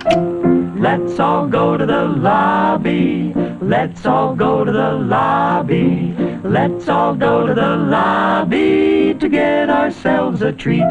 Let's all go to the lobby. Let's all go to the lobby. Let's all go to the lobby to get ourselves a treat.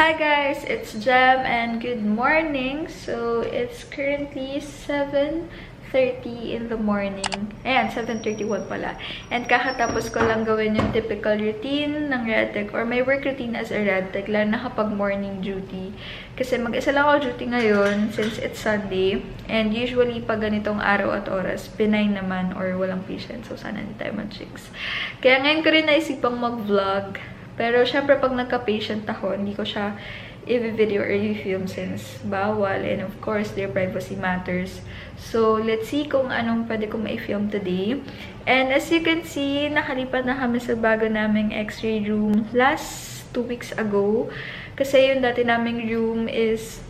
Hi guys, it's Jem and good morning. So it's currently 7:30 in the morning. Ayan, 7:31 pala. And kakatapos ko lang gawin yung typical routine ng radtech or my work routine as a radtech, lalo na kapag morning duty. Kasi mag-isa lang ako duty ngayon since it's Sunday. And usually pag ganitong araw at oras, benign naman or walang patient. So sana hindi tayo mag-chicks. Kaya ngayon ko rin naisipang mag-vlog. Pero, syempre, pag nagka-patient ako, hindi ko siya i-video or i-film since bawal. And of course, their privacy matters. So, let's see kung anong pwede kong ma-film today. And as you can see, nakalipat na kami sa bago naming x-ray room last 2 weeks ago. Kasi yung dati naming room is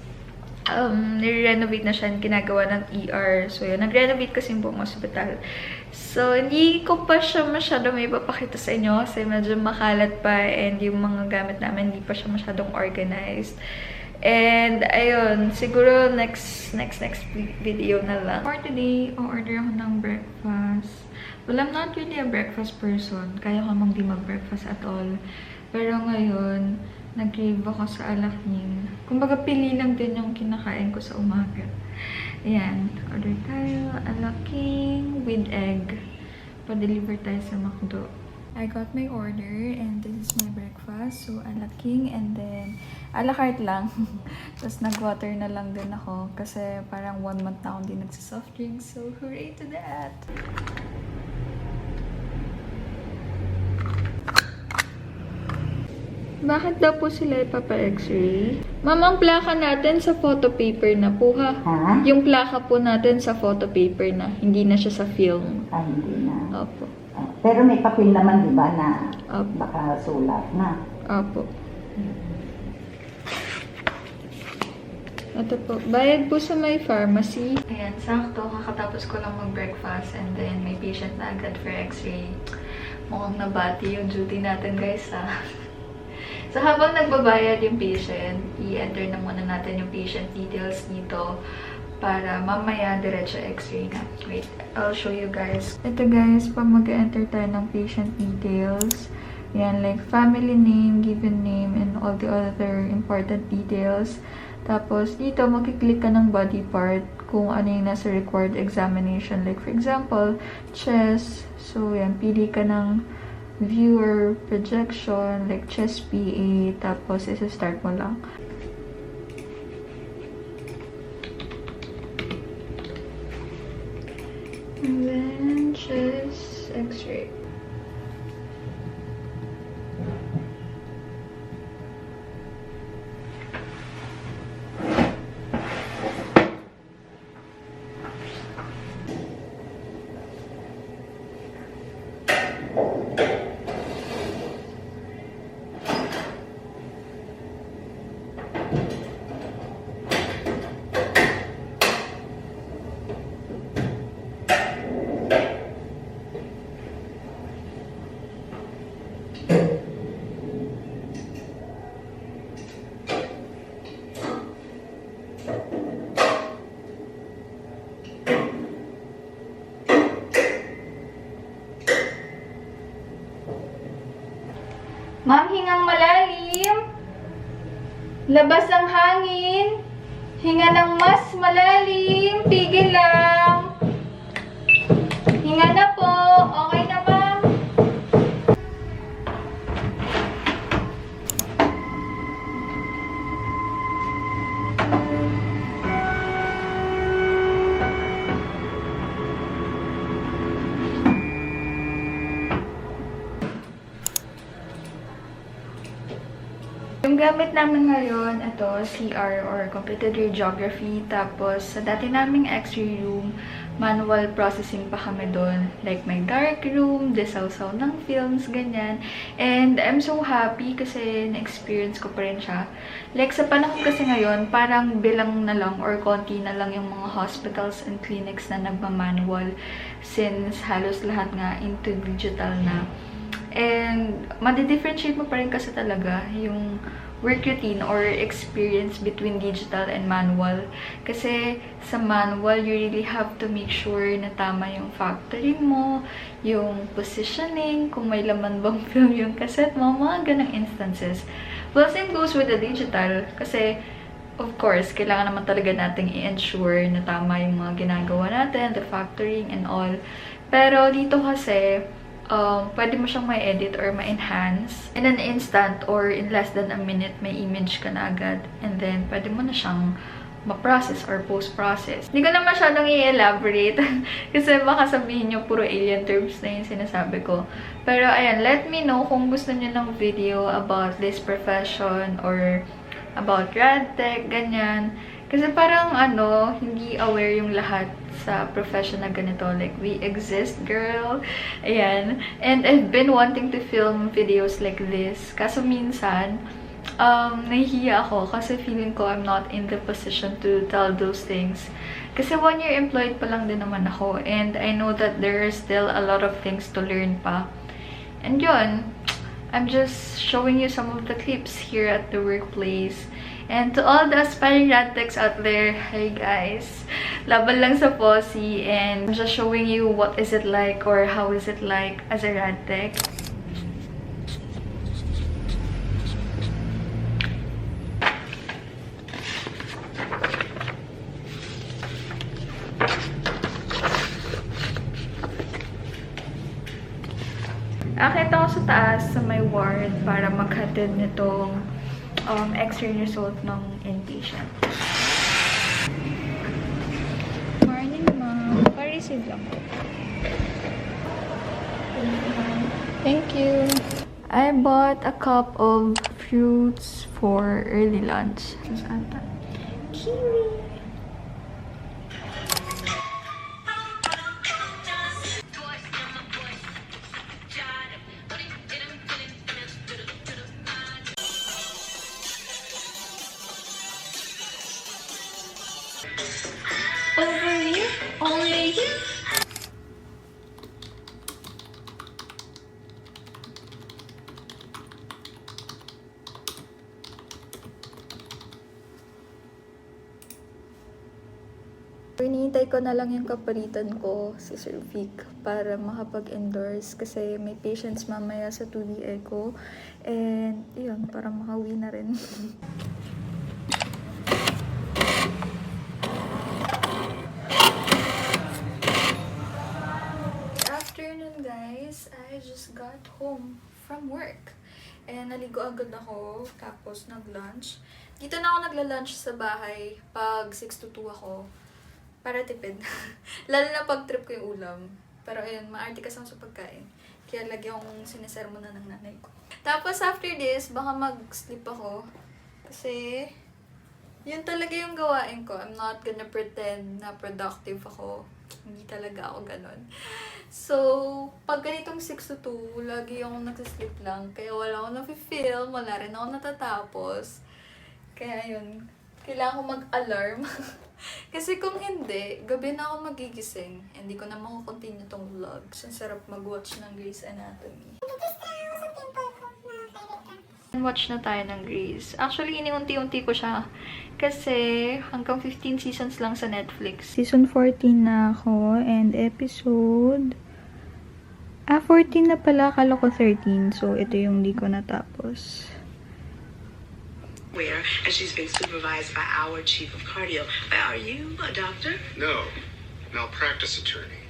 nire-renovate na siya and ginagawa ng ER. So, yun. Nag-renovate kasi yung buong hospital. So, hindi ko pa siya masyadong may papakita sa inyo kasi medyo makalat pa and yung mga gamit namin hindi pa siya masyadong organized. And, ayun. Siguro next video na lang. For today, order ako ng breakfast. Well, I'm not really a breakfast person. Kaya ko mang di mag-breakfast at all. Pero ngayon, nag-crave ako sa alaking. Kumbaga, pili lang din yung kinakain ko sa umaga. Ayan. Order tayo. Alaking with egg. Pa-deliver tayo sa McDo. I got my order and this is my breakfast. So, alaking and then a la carte lang. Tapos nag-water na lang din ako kasi parang 1 month na akong di nagsa-soft drinks. So, hooray to that! Bakit daw po sila ipapa-x-ray? Ma'am, ang plaka natin sa photo paper na po, ha? Ha? Yung plaka po natin sa photo paper na. Hindi na siya sa film. Ah, hindi na. Opo. Pero may papel naman, di ba, na Opo. baka sulat na. Opo. Ito po. Bayad po sa may pharmacy. Ayan, sakto. Kakatapos ko lang mag-breakfast and then may patient na agad for x-ray. Mukhang nabati yung duty natin, guys, ha? So, habang nagbabayad yung patient, i-enter na muna natin yung patient details dito para mamaya diretso x-ray na. Wait, I'll show you guys. Ito guys, pag mag-enter tayo ng patient details, yan, like family name, given name, and all the other important details. Tapos, dito, makiklik ka ng body part kung ano yung nasa required examination. Like, for example, chest. So, yan, pili ka ng viewer projection, like chest PA, tapos isa-start mo lang. And then, chest x-ray. Ma'am, hingang malalim. Labas ang hangin. Hinga ng mas malalim. Pigil lang. Hinga na po. Okay na, ma'am. Yung gamit namin ngayon, ito, CR or Computer Radiography. Tapos, sa dati naming X-ray room, manual processing pa kami doon. Like, may dark room, desaw-saw ng films, ganyan. And I'm so happy kasi na-experience ko pa rin siya. Like, sa panahon kasi ngayon, parang bilang na lang or konti na lang yung mga hospitals and clinics na nagmamanual since halos lahat nga into digital na. And, madi-differentiate mo pa rin kasi talaga yung work routine or experience between digital and manual. Kasi sa manual, you really have to make sure na tama yung factoring mo, yung positioning, kung may laman bang film yung cassette mo, mga ganang instances. Well, same goes with the digital. Kasi, of course, kailangan naman talaga nating i-ensure na tama yung mga ginagawa natin, the factoring and all. Pero dito kasi, pwede mo siyang may edit or ma-enhance in an instant or in less than a minute may image ka na agad, and then pwede mo na siyang ma-process or post-process. Hindi ko na masyadong i-elaborate kasi baka sabihin nyo puro alien terms na yung sinasabi ko. Pero ayan, let me know kung gusto nyo ng video about this profession or about radtech, ganyan. Kasi parang hindi aware yung lahat sa profession na ganito. Like, we exist, girl. Ayan. And I've been wanting to film videos like this. Kaso minsan, nahihiya ako kasi feeling ko I'm not in the position to tell those things. Kasi 1 year employed pa lang din naman ako. And I know that there are still a lot of things to learn pa. And yun, I'm just showing you some of the clips here at the workplace. And to all the aspiring radtechs out there, hey guys, laban lang sa posse, and I'm just showing you what is it like or how is it like as a radtech. Akit ako sa taas sa may ward para maghatid nitong X-ray result ng inpatient. Morning, ma'am. Pa-receive lang po. Thank you. I bought a cup of fruits for early lunch. Kiwi. Over here? Only here? Hinihintay ko na lang yung kapalitan ko, si Sir Vic, para makapag-endorse kasi may patients mamaya sa 2D echo. And yun, para makauwi na rin. Afternoon guys, I just got home from work. And naligo agad ako, tapos nag-lunch. Dito na ako nagla-lunch sa bahay pag 6 to 2 ako. Para tipid. Lalo na pag trip ko yung ulam. Pero ayun, maarte kasi ako sa pagkain. Kaya lagi akong sinisermo na ng nanay ko. Tapos after this, baka mag-sleep ako. Kasi yun talaga yung gawain ko. I'm not gonna pretend na productive ako. Hindi talaga ako ganon. So, pag ganitong 6 to 2, lagi akong nagsasleep lang. Kaya wala akong nafe-film, wala rin ako natatapos. Kaya yun, kailangan ko mag-alarm. Kasi kung hindi, gabi na ako magigising. Hindi ko na makakontinue tong vlogs. Ang sarap mag-watch ng Grey's Anatomy. watch na tayo ng Grease. Actually, iniunti-unti ko siya. Kasi hanggang 15 seasons lang sa Netflix. Season 14 na ako. And episode... 14 na pala. Akala ko 13. So, ito yung di ko natapos. And she's being supervised by our chief of cardio. Are you a doctor? No, malpractice attorney.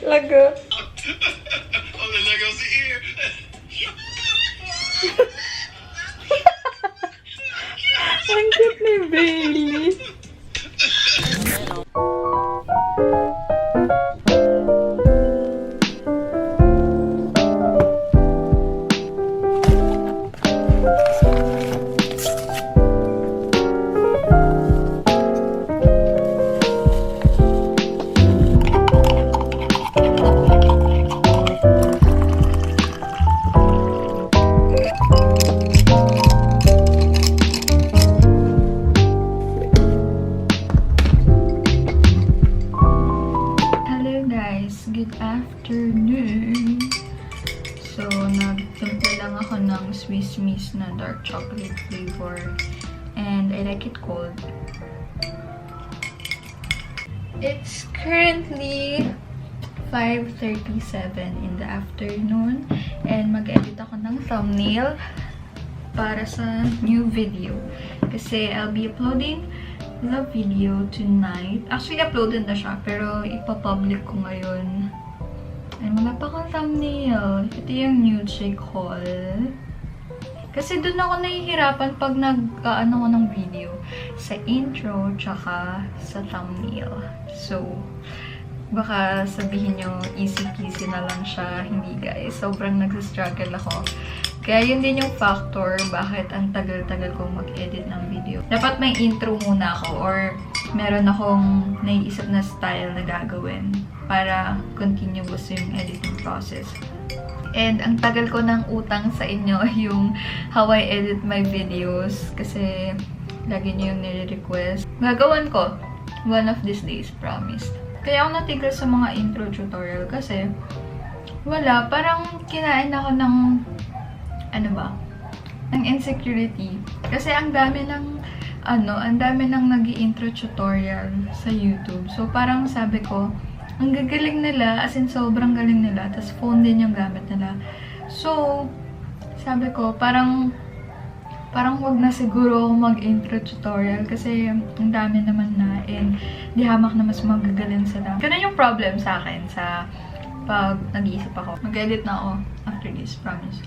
Lago. Oh, there goes the ear. Ang cute ni Bailey. Good afternoon! So, nagtimpla lang ako ng Swiss Miss na dark chocolate flavor. And I like it cold. It's currently 5:37 in the afternoon. And mag-edit ako ng thumbnail para sa new video. Kasi I'll be uploading the video tonight. Actually, uploaded na siya, pero ipapublic ko ngayon. And wala pa akong thumbnail. Ito yung nude shake haul. Kasi dun ako nahihirapan pag nag-ano ko ng video. Sa intro, tsaka sa thumbnail. So, baka sabihin nyo, easy peasy na lang siya. Hindi guys, sobrang nagsistruggle ako. Kaya yun din yung factor bakit ang tagal-tagal kong mag-edit ng video. Dapat may intro muna ako or meron akong naiisip na style na gagawin para continuous yung editing process. And ang tagal ko ng utang sa inyo yung how I edit my videos kasi lagi nyo yung nire-request. Gagawan ko one of these days, promise. Kaya ako natigil sa mga intro tutorial kasi wala, parang kinain ako ng ng insecurity. Kasi ang dami ng nag-i-intro tutorial sa YouTube. So, parang sabi ko, ang gagaling nila, as in sobrang galing nila, tas phone din yung gamit nila. So, sabi ko, parang wag na siguro ako mag-intro tutorial kasi ang dami naman na and di hamak na mas magagaling sila. Ganun yung problem sa akin sa pag nag-iisip ako. Mag-edit na ako after this, promise.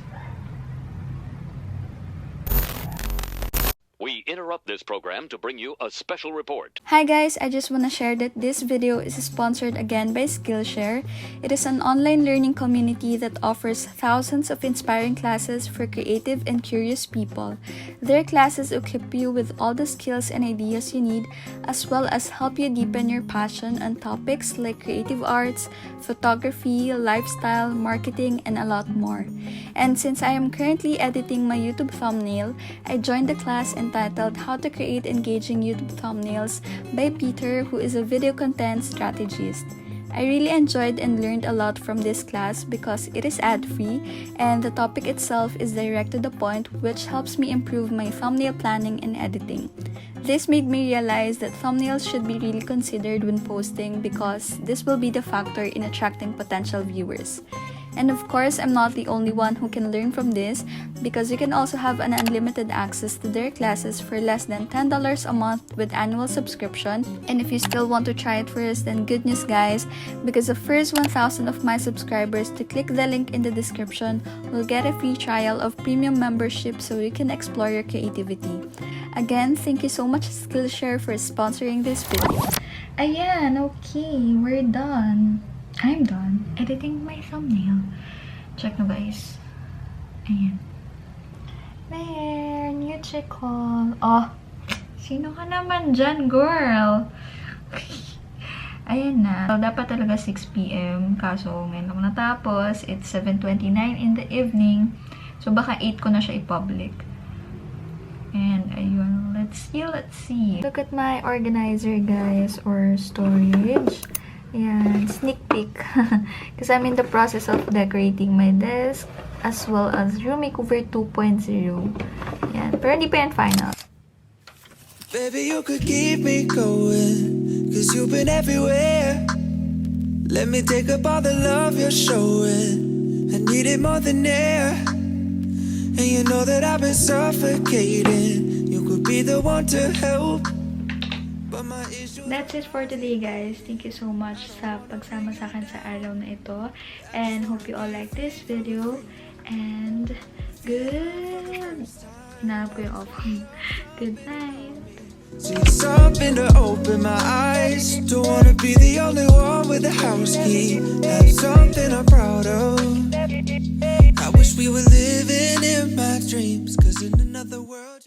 We interrupt this program to bring you a special report. Hi guys, I just want to share that this video is sponsored again by Skillshare. It is an online learning community that offers thousands of inspiring classes for creative and curious people. Their classes equip you with all the skills and ideas you need, as well as help you deepen your passion on topics like creative arts, photography, lifestyle, marketing, and a lot more. And since I am currently editing my YouTube thumbnail, I joined the class entitled How to Create Engaging YouTube Thumbnails by Peter, who is a video content strategist. I really enjoyed and learned a lot from this class because it is ad-free and the topic itself is direct to the point, which helps me improve my thumbnail planning and editing. This made me realize that thumbnails should be really considered when posting because this will be the factor in attracting potential viewers. And of course, I'm not the only one who can learn from this because you can also have an unlimited access to their classes for less than $10 a month with annual subscription. And if you still want to try it first, then good news guys, because the first 1,000 of my subscribers to click the link in the description will get a free trial of premium membership so you can explore your creativity. Again, thank you so much Skillshare for sponsoring this video. Ayan, okay, we're done. I'm done editing my thumbnail. Check na guys. Ayan. There, new check haul. Oh, sino ka naman dyan, girl? Ayan na. So, dapat talaga 6 PM. Kaso, ngayon lang natapos. It's 7:29 in the evening. So, baka 8 ko na siya i-public. And, ayun. Let's see. Look at my organizer, guys. Or storage. Ayan, sneak peek. Because I'm in the process of decorating my desk as well as room makeover 2.0. Ayan, pero hindi pa yan final. Baby, you could keep me going, 'cause you've been everywhere. Let me take up all the love you're showing. I need it more than air. And you know that I've been suffocating. You could be the one to help. But my issue. That's it for today, guys. Thank you so much sa pagsama sa akin sa araw na ito. And hope you all like this video. And good. Hinanap ko yung off. Good night. See something to open my eyes. Don't wanna be the only one with the house key. Have something I'm proud of. I wish we were living in my dreams, 'cause in another world